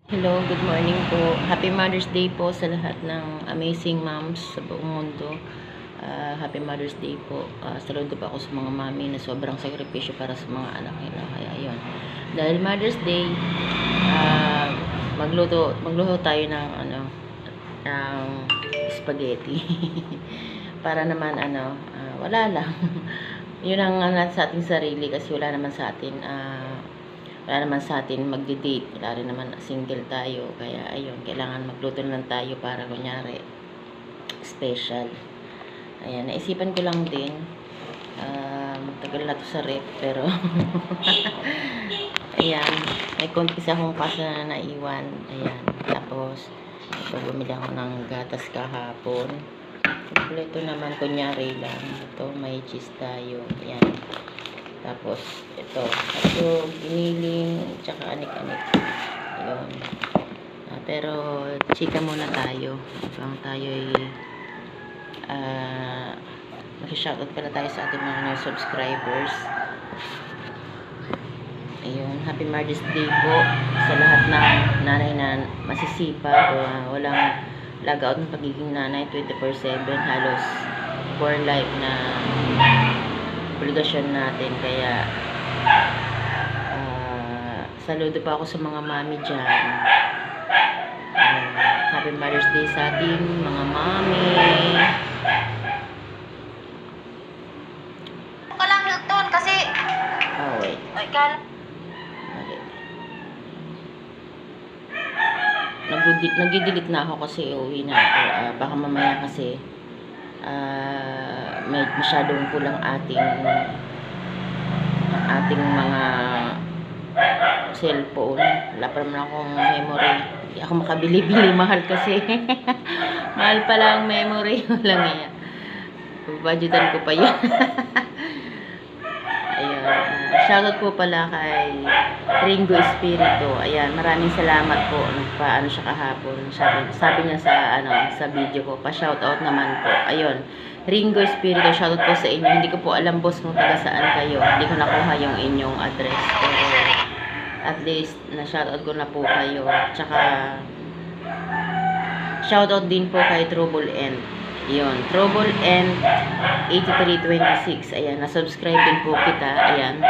Hello, good morning po. Happy Mother's Day po sa lahat ng amazing moms sa buong mundo. Happy Mother's Day po. Saludo po ako sa mga mami na sobrang sakripisyo para sa mga anak nila. Kaya ayun. Dahil Mother's Day, ah, magluto tayo ng ng spaghetti. Para naman wala lang. Yun ang sa ating sarili kasi wala naman sa atin magde-date, wala rin naman single tayo, kaya ayun, kailangan magluto na lang tayo para kunyari special. Ayan, naisipan ko lang din, tagal na to sa rep, pero ayan, may konti kasi akong pasta na naiwan. Ayan, tapos ito, bumili ako ng gatas kahapon. Ito naman kunyari lang, ito may cheese tayo. Ayan, tapos ito giniling tsaka anik-anik. Ayun. Pero chika muna tayo habang tayo ay mag-shoutout pala tayo sa ating mga new subscribers. Ayun, happy Mother's Day po sa lahat ng nanay na masisipag, walang log-out ng pagiging nanay, 24/7 halos for life na obligasyon natin. Kaya saludo pa ako sa mga mami dyan. Happy Mother's Day sa ating mga mami. Ka lang Hilton kasi Wait. ay kala Mali. Nag-delete na ako kasi uuwi na ako. Baka mamaya kasi may masyadong kulang ating mga cellphone. Wala pa naman akong memory. Hindi ako makabili-bili. Mahal kasi. Mahal pala ang memory. Walang iya. Budgetan ko pa yun. Ayun. Shoutout po pala kay Ringo Espiritu. Ayan, maraming salamat po. Nagpaano siya kahapon. Sabi niya sa video ko, pa-shoutout naman po. Ayun. Ringo Espiritu, shoutout po sa inyo. Hindi ko po alam, boss, kung taga saan kayo. Hindi ko nakuha yung inyong address. Pero at least na shoutout ko na po kayo. Tsaka shoutout din po kay Trouble End. Yun, Trouble End 8326. Ayan, na-subscribe din po kita. Ayan.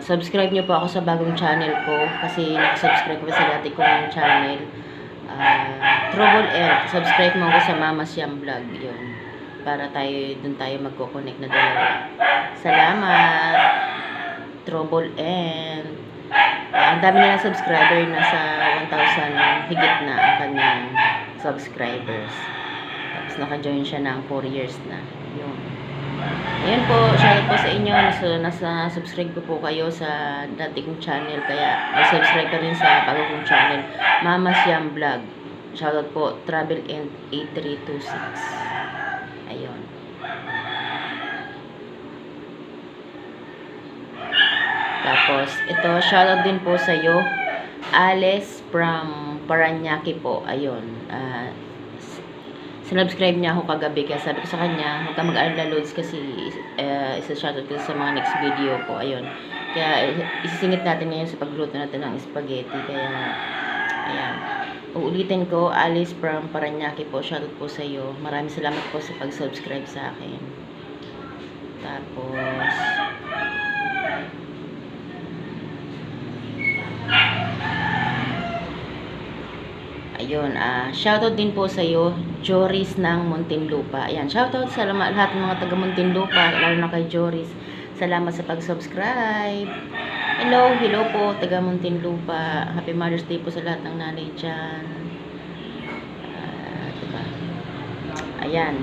Subscribe nyo po ako sa bagong channel ko kasi nakasubscribe ko sa dati kong channel. Trouble End. Subscribe mo ako sa Mama Siam Vlog. Yun. Para dun tayo magko-connect na dalawa. Salamat. Trouble End. Ang dami niya ng subscriber, nasa 1,000 higit na ang kanyang subscribers. Tapos naka-join siya ng 4 years na. Yun. Ayan po, shoutout po sa inyo. Nasa subscribe ko po kayo sa dati kong channel. Kaya may subscribe ka rin sa bago kong channel, Mama Siam Vlog. Shoutout po, Travel End 8326. Ayun. Tapos, ito, shoutout din po sa iyo, Alice from Paranaque po. Ayun. Sinubscribe niya ako kagabi, kaya sabi ko sa kanya, huwag ka mag-alala loads kasi isa-shoutout ko sa mga next video ko. Ayun. Kaya isisingit natin ngayon sa pagluto natin ng spaghetti. Kaya, ayan. Uulitin ko, Alice from Paranaque po. Shoutout po sa iyo. Maraming salamat po sa pag-subscribe sa akin. Tapos, ayun, shoutout din po sa iyo, Joris ng Muntinlupa. Ayan, shoutout sa lahat ng mga taga Muntinlupa, lalo na kay Joris. Salamat sa pag-subscribe. Hello po, taga Muntinlupa. Happy Mother's Day po sa lahat ng nanay dyan. Diba? Ayan.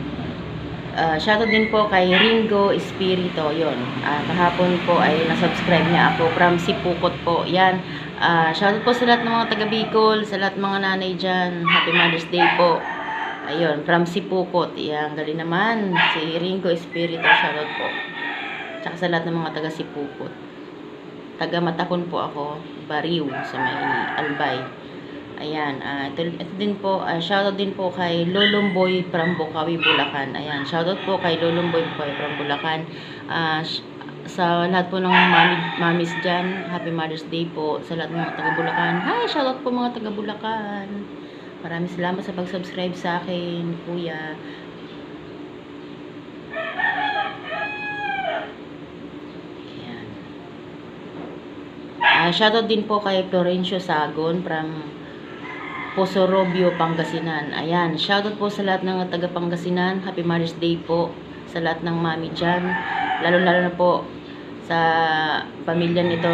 Shoutout din po kay Ringo Espiritu. Yun. Kahapon po ay nasubscribe niya ako from Sipukot po. Yan. Shoutout po sa lahat ng mga taga Bicol, sa lahat ng mga nanay dyan. Happy Mother's Day po. Ayun, from Sipukot. Yan, galing naman. Si Ringo Espiritu, shoutout po. Tsaka sa lahat ng mga taga Sipukot. Taga Matakon po ako, Bariw, sa may Albay. Ayan, ito din po, shoutout din po kay Lolomboy from Bukawi, Bulacan. Ayan, shoutout po kay Lolomboy from Bulacan. sa lahat po ng mamis dyan, Happy Mother's Day po sa lahat ng mga taga Bulacan. Hi, shoutout po mga taga Bulacan. Maraming salamat sa pag-subscribe sa akin, kuya. Ayan. Shoutout din po kay Florencio Sagon from Posorobio, Pangasinan. Ayan, shoutout po sa lahat ng taga Pangasinan. Happy Mother's Day po sa lahat ng mami dyan. Lalo-lalo na po sa pamilya nito,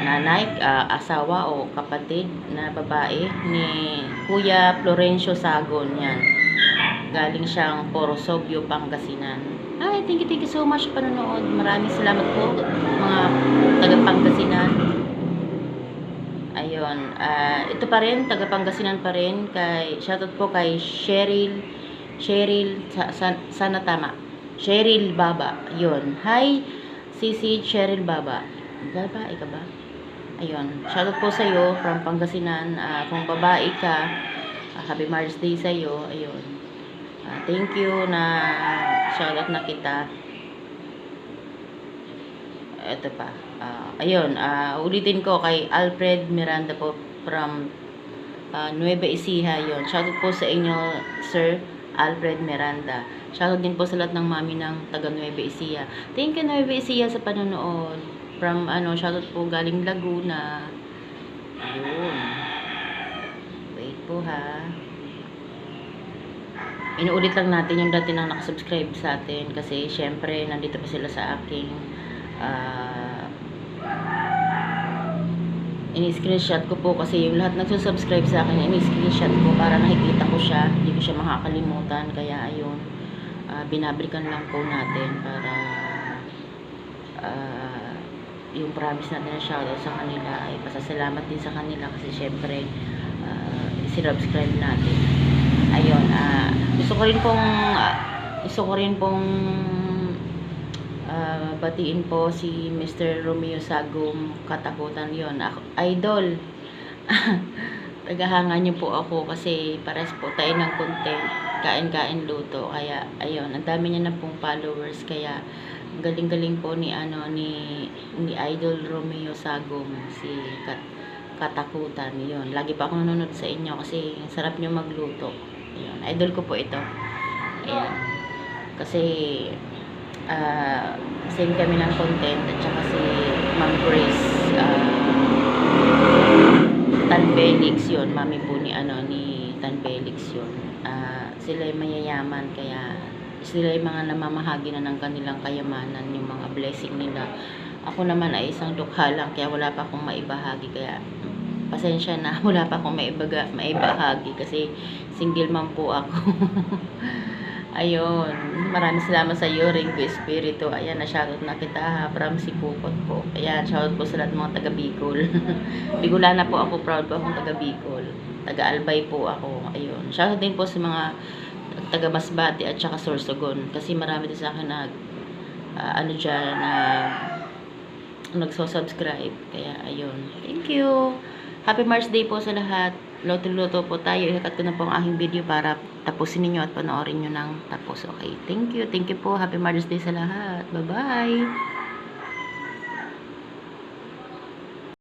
nanay, asawa o kapatid na babae ni Kuya Florencio Sagon. Yan. Galing siyang Posorobio, Pangasinan. Ay, thank you so much sa panonood. Maraming salamat po mga taga Pangasinan. Ayun, ito pa rin, taga Pangasinan pa rin, shoutout po kay Cheryl, sana tama, Cheryl Baba, yun, hi, Sisi Cheryl Baba, babae ka ba? Ayun, shoutout po sa'yo, from Pangasinan, kung babae ka, Happy Mother's Day sa'yo, ayun, thank you na shoutout na kita. Ito pa. Ayun, ulitin ko kay Alfred Miranda po from Nueva Ecija. Yun. Shoutout po sa inyo, Sir Alfred Miranda. Shoutout din po sa lahat ng mami ng taga Nueva Ecija. Thank you, Nueva Ecija, sa panonood. From, shoutout po galing Laguna. Ayun. Wait po, ha. Inuulit lang natin yung dati nang nakasubscribe sa atin kasi syempre nandito pa sila sa aking ini-screenshot ko po kasi yung lahat nagsusubscribe sa akin, ini-screenshot ko para nakikita ko siya, hindi ko siya makakalimutan, kaya ayun, binabrikan lang po natin para yung promise natin na shoutout sa kanila ay pasasalamat din sa kanila kasi syempre sinubscribe natin. Ayun, gusto ko rin pong batiin po si Mr. Romeo Sagum Katakutan. Yon, idol. Tagahangan niyo po ako kasi pares po tayo ng content, kain-kain luto, kaya ayun, ang dami niya na pong followers, kaya galing-galing po ni Idol Romeo Sagum, si Katakutan. Yon, lagi pa akong nanonood sa inyo kasi sarap niyo magluto. Ayun, idol ko po ito. Ayan, kasi same kami ng content, at saka si Ma'am Grace Tanbelix yun, mami po ni Tanbelix yun. Sila ay mayayaman, kaya sila ay mga namamahagi na ng kanilang kayamanan, yung mga blessing nila. Ako naman ay isang dukha lang, kaya wala pa akong maibahagi, kaya pasensya na, wala pa akong maibahagi kasi single mom po ako. Ayun, maraming salamat sa iyo, Ringo Espiritu. Ayan, na-shoutout na kita, from Sipukot po. Ayan, shoutout po sa lahat ng mga taga Bicol. Bicolana po ako, proud po akong taga Bicol. Taga Albay po ako. Ayun, shoutout din po sa mga taga Masbate at saka Sorsogon. Kasi marami din sa akin na, nagso-subscribe. Kaya, ayun. Thank you. Happy Mother's Day po sa lahat. Luto-luto po tayo. Ihakat ko na po ang aking video para tapusin ninyo at panoorin nyo ng tapos. Okay, thank you po. Happy Mother's Day sa lahat. Bye-bye.